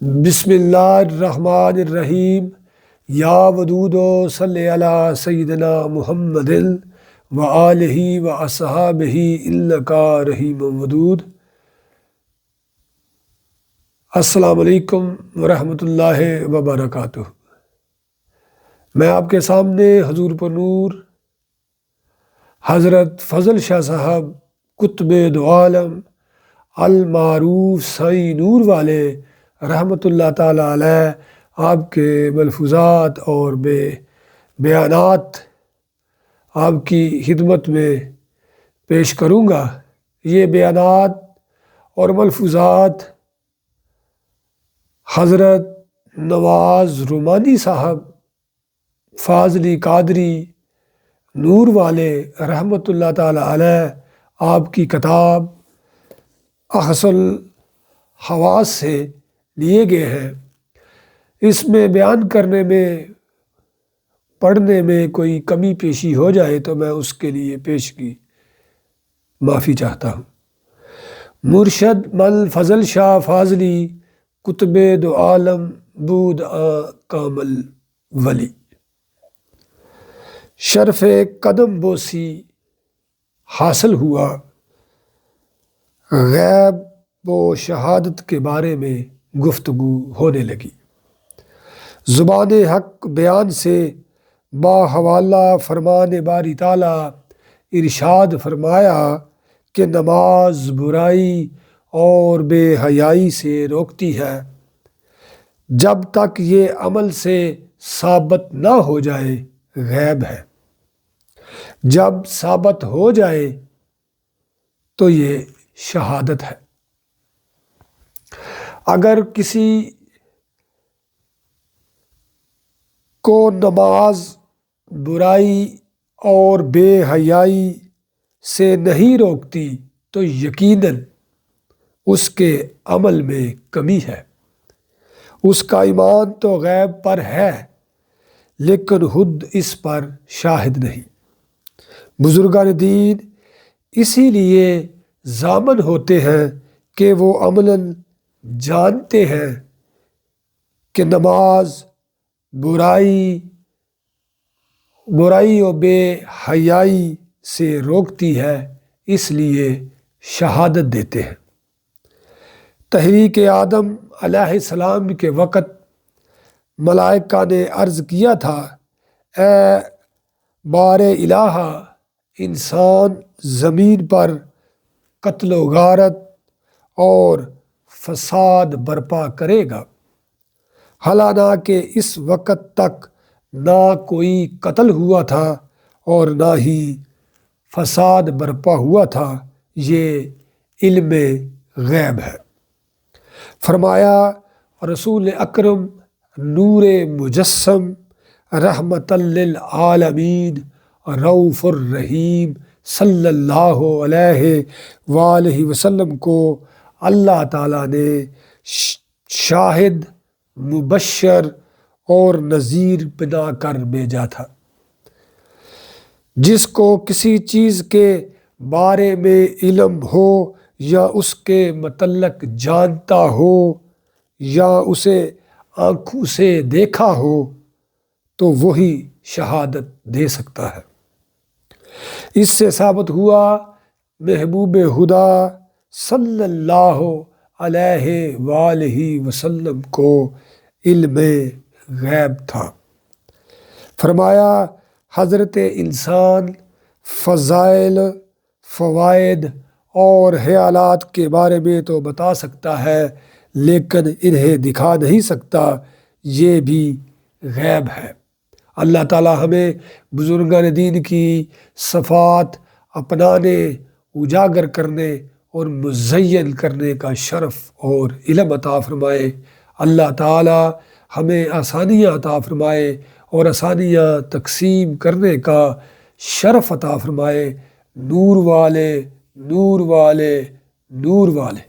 بسم اللہ الرحمن الرحیم یا ودود صلی علی سیدنا محمد و آلہ و اصحابہ انکا رحیم ودود۔ السلام علیکم ورحمۃ اللہ وبرکاتہ۔ میں آپ کے سامنے حضور پر نور حضرت فضل شاہ صاحب قطب دو عالم المعروف سائیں نور والے رحمۃ اللہ تعالیٰ علیہ آپ کے ملفوظات اور بیانات آپ کی خدمت میں پیش کروں گا۔ یہ بیانات اور ملفوظات حضرت نواز رومانی صاحب فاضلی قادری نور والے رحمۃ اللہ تعالیٰ علیہ آپ کی کتاب احسن الحواس سے لیے گئے ہیں۔ اس میں بیان کرنے میں پڑھنے میں کوئی کمی پیشی ہو جائے تو میں اس کے لیے پیش کی معافی چاہتا ہوں۔ مرشد مل فضل شاہ فاضلی قطب دو عالم بود کامل ولی، شرف قدم بوسی حاصل ہوا، غیب و شہادت کے بارے میں گفتگو ہونے لگی۔ زبان حق بیان سے با حوالہ فرمان باری تعالیٰ ارشاد فرمایا کہ نماز برائی اور بے حیائی سے روکتی ہے جب تک یہ عمل سے ثابت نہ ہو جائے غیب ہے، جب ثابت ہو جائے تو یہ شہادت ہے۔ اگر کسی کو نماز برائی اور بے حیائی سے نہیں روکتی تو یقیناً اس کے عمل میں کمی ہے، اس کا ایمان تو غیب پر ہے لیکن خود اس پر شاہد نہیں۔ بزرگان دین اسی لیے ضامن ہوتے ہیں کہ وہ عملاً جانتے ہیں کہ نماز برائی و بے حیائی سے روکتی ہے، اس لیے شہادت دیتے ہیں۔ تحریک آدم علیہ السلام کے وقت ملائکہ نے عرض کیا تھا، اے بار الہ، انسان زمین پر قتل و غارت اور فساد برپا کرے گا، حالانکہ اس وقت تک نہ کوئی قتل ہوا تھا اور نہ ہی فساد برپا ہوا تھا، یہ علم غیب ہے۔ فرمایا رسول اکرم نور مجسم رحمت للعالمین رؤوف الرحیم صلی اللہ علیہ وآلہ وسلم کو اللہ تعالیٰ نے شاہد، مبشر اور نذیر بنا کر بھیجا تھا۔ جس کو کسی چیز کے بارے میں علم ہو یا اس کے متعلق جانتا ہو یا اسے آنکھوں سے دیکھا ہو تو وہی شہادت دے سکتا ہے۔ اس سے ثابت ہوا محبوب خدا صلی اللہ علیہ وآلہ وسلم کو علم غیب تھا۔ فرمایا حضرت انسان فضائل، فوائد اور خیالات کے بارے میں تو بتا سکتا ہے لیکن انہیں دکھا نہیں سکتا، یہ بھی غیب ہے۔ اللہ تعالی ہمیں بزرگان دین کی صفات اپنانے، اجاگر کرنے اور مزین کرنے کا شرف اور علم عطا فرمائے۔ اللہ تعالی ہمیں آسانیاں عطا فرمائے اور آسانیاں تقسیم کرنے کا شرف عطا فرمائے۔ نور والے، نور والے، نور والے۔